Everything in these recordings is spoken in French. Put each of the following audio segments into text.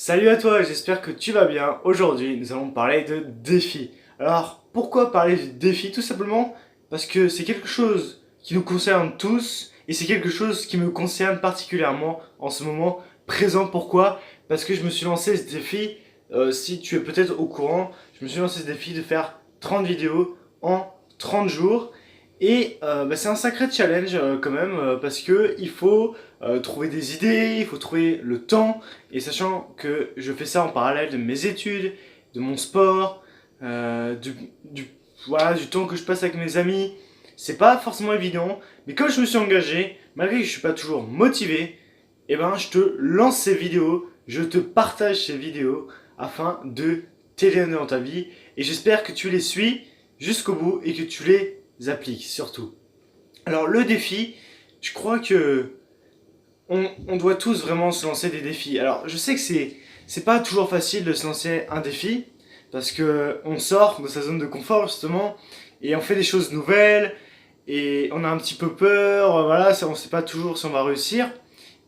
Salut à toi, j'espère que tu vas bien. Aujourd'hui, nous allons parler de défis. Alors, pourquoi parler de défis? Tout simplement parce que c'est quelque chose qui nous concerne tous et c'est quelque chose qui me concerne particulièrement en ce moment présent. Pourquoi? Parce que je me suis lancé ce défi, si tu es peut-être au courant, je me suis lancé ce défi de faire 30 vidéos en 30 jours. Et c'est un sacré challenge quand même parce que il faut trouver des idées, il faut trouver le temps. Et sachant que je fais ça en parallèle de mes études, de mon sport, euh, du, du, voilà, du temps que je passe avec mes amis, c'est pas forcément évident. Mais comme je me suis engagé, malgré que je suis pas toujours motivé, eh ben je te lance ces vidéos, je te partage ces vidéos afin de t'aider dans ta vie. Et j'espère que tu les suis jusqu'au bout et que tu les appliques surtout. Alors le défi, je crois que on doit tous vraiment se lancer des défis. Alors, je sais que c'est pas toujours facile de se lancer un défi parce que on sort de sa zone de confort justement et on fait des choses nouvelles et on a un petit peu peur. Voilà, on sait pas toujours si on va réussir.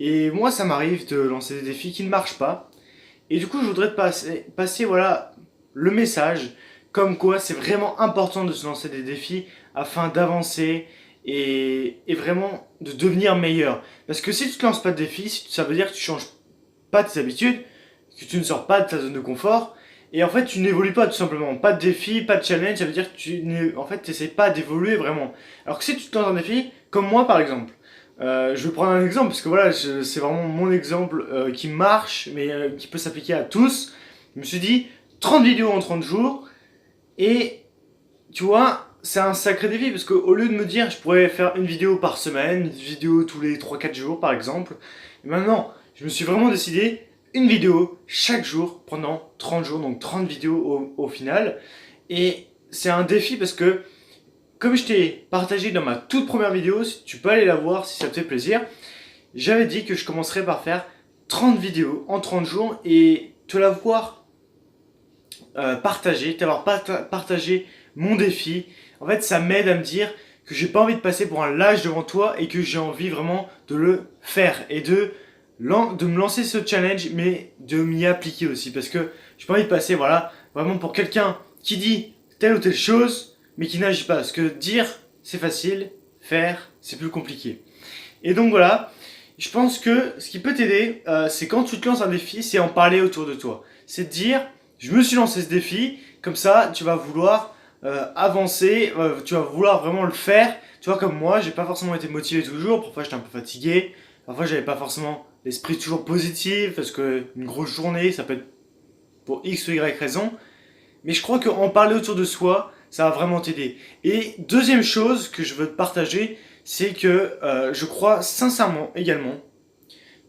Et moi, ça m'arrive de lancer des défis qui ne marchent pas. Et du coup, je voudrais te passer voilà le message comme quoi c'est vraiment important de se lancer des défis afin d'avancer et vraiment de devenir meilleur. Parce que si tu te lances pas de défis, ça veut dire que tu changes pas tes habitudes, que tu ne sors pas de ta zone de confort, et en fait tu n'évolues pas tout simplement. Pas de défi, pas de challenge, ça veut dire que tu en fait, t'essaies pas d'évoluer vraiment. Alors que si tu te lances un défi, comme moi par exemple, je vais prendre un exemple parce que voilà, c'est vraiment mon exemple qui marche, mais qui peut s'appliquer à tous. Je me suis dit 30 vidéos en 30 jours, et tu vois, c'est un sacré défi parce qu'au lieu de me dire je pourrais faire une vidéo par semaine, une vidéo tous les 3 4 jours par exemple, et maintenant je me suis vraiment décidé une vidéo chaque jour pendant 30 jours, donc 30 vidéos au final. Et c'est un défi parce que, comme je t'ai partagé dans ma toute première vidéo, si tu peux aller la voir si ça te fait plaisir, j'avais dit que je commencerais par faire 30 vidéos en 30 jours et te la voir partager, t'avoir partagé mon défi. En fait, ça m'aide à me dire que j'ai pas envie de passer pour un lâche devant toi et que j'ai envie vraiment de le faire et de me lancer ce challenge, mais de m'y appliquer aussi. Parce que j'ai pas envie de passer, voilà, vraiment pour quelqu'un qui dit telle ou telle chose, mais qui n'agit pas. Parce que dire, c'est facile, faire, c'est plus compliqué. Et donc voilà, je pense que ce qui peut t'aider, c'est quand tu te lances un défi, c'est en parler autour de toi. C'est de dire, je me suis lancé ce défi, comme ça, tu vas vouloir avancer, tu vas vouloir vraiment le faire. Tu vois, comme moi, j'ai pas forcément été motivé toujours, parfois j'étais un peu fatigué, parfois j'avais pas forcément l'esprit toujours positif, parce que une grosse journée, ça peut être pour X ou Y raison. Mais je crois qu'en parler autour de soi, ça va vraiment t'aider. Et deuxième chose que je veux te partager, c'est que je crois sincèrement également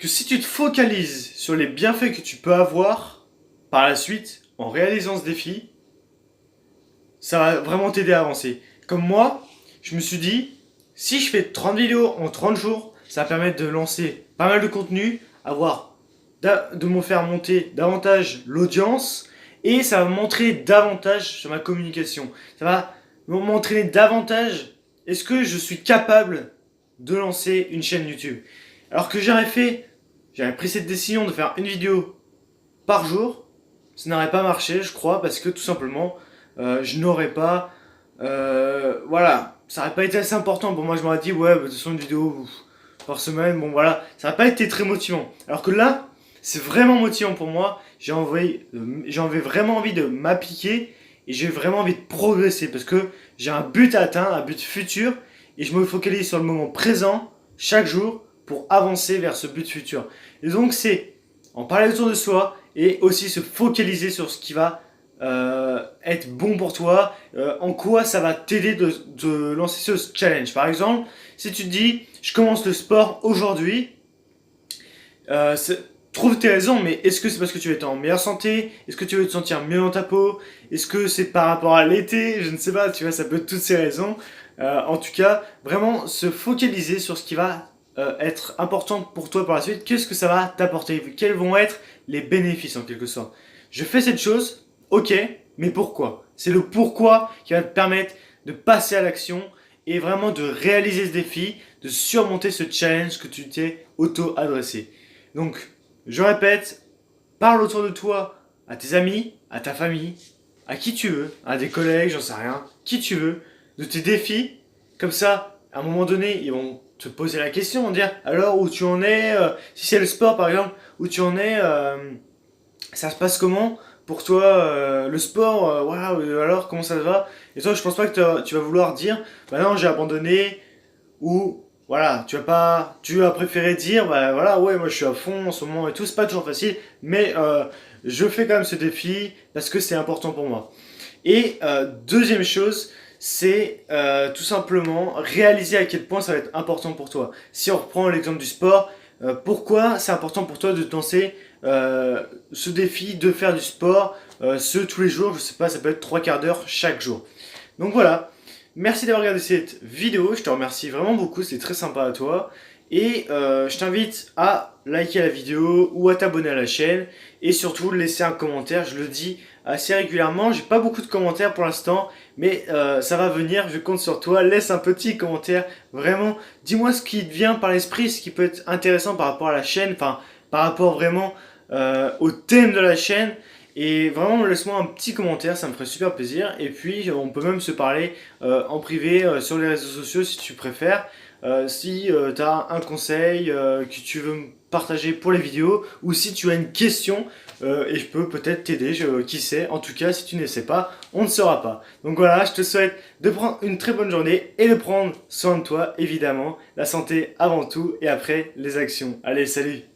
que si tu te focalises sur les bienfaits que tu peux avoir par la suite en réalisant ce défi, ça va vraiment t'aider à avancer. Comme moi, je me suis dit, si je fais 30 vidéos en 30 jours, ça va permettre de lancer pas mal de contenu, de me faire monter davantage l'audience et ça va montrer davantage sur ma communication. Ça va m'entraîner davantage. Est-ce que je suis capable de lancer une chaîne YouTube? Alors que j'aurais pris cette décision de faire une vidéo par jour, ça n'aurait pas marché, je crois, parce que tout simplement, je n'aurais pas. Voilà, ça n'aurait pas été assez important pour moi. Je m'aurais dit, ouais, bah, de toute façon, une vidéo par semaine, bon voilà, ça n'a pas été très motivant. Alors que là, c'est vraiment motivant pour moi. J'avais vraiment envie de m'appliquer et j'ai vraiment envie de progresser parce que j'ai un but à atteindre, un but futur et je me focalise sur le moment présent chaque jour pour avancer vers ce but futur. Et donc, c'est en parler autour de soi et aussi se focaliser sur ce qui va être bon pour toi, en quoi ça va t'aider de lancer ce challenge. Par exemple, si tu te dis, je commence le sport aujourd'hui, euh, trouve tes raisons, mais est-ce que c'est parce que tu veux être en meilleure santé? Est-ce que tu veux te sentir mieux dans ta peau? Est-ce que c'est par rapport à l'été? Je ne sais pas, tu vois, ça peut être toutes ces raisons. En tout cas, vraiment se focaliser sur ce qui va être important pour toi par la suite. Qu'est-ce que ça va t'apporter? Quels vont être les bénéfices en quelque sorte? Je fais cette chose, ok, mais pourquoi? C'est le pourquoi qui va te permettre de passer à l'action et vraiment de réaliser ce défi, de surmonter ce challenge que tu t'es auto-adressé. Donc, je répète, Parle autour de toi à tes amis, à ta famille, à qui tu veux, à des collègues, j'en sais rien, qui tu veux, de tes défis. Comme ça, à un moment donné, ils vont te poser la question, vont dire alors où tu en es, si c'est le sport par exemple, où tu en es, ça se passe comment pour toi le sport, voilà, alors comment ça va? Et toi, je pense pas que tu vas vouloir dire bah non, j'ai abandonné, ou voilà, tu as préféré dire bah voilà, ouais, moi je suis à fond en ce moment et tout, c'est pas toujours facile, mais je fais quand même ce défi parce que c'est important pour moi. Et deuxième chose, c'est tout simplement réaliser à quel point ça va être important pour toi. Si on reprend l'exemple du sport, pourquoi c'est important pour toi de te lancer ce défi de faire du sport, ce tous les jours, je sais pas, ça peut être 3 quarts d'heure chaque jour. Donc voilà, merci d'avoir regardé cette vidéo, je te remercie vraiment beaucoup, c'est très sympa à toi. Et je t'invite à liker la vidéo ou à t'abonner à la chaîne et surtout laisser un commentaire, je le dis assez régulièrement, j'ai pas beaucoup de commentaires pour l'instant, mais ça va venir, je compte sur toi, laisse un petit commentaire, vraiment, dis-moi ce qui te vient par l'esprit, ce qui peut être intéressant par rapport à la chaîne, enfin par rapport vraiment au thème de la chaîne. Et vraiment, laisse-moi un petit commentaire, ça me ferait super plaisir. Et puis, on peut même se parler en privé sur les réseaux sociaux si tu préfères. Si tu as un conseil que tu veux me partager pour les vidéos, ou si tu as une question, et je peux peut-être t'aider, qui sait. En tout cas, si tu ne sais pas, on ne saura pas. Donc voilà, je te souhaite de prendre une très bonne journée et de prendre soin de toi, évidemment. La santé avant tout, et après, les actions. Allez, salut!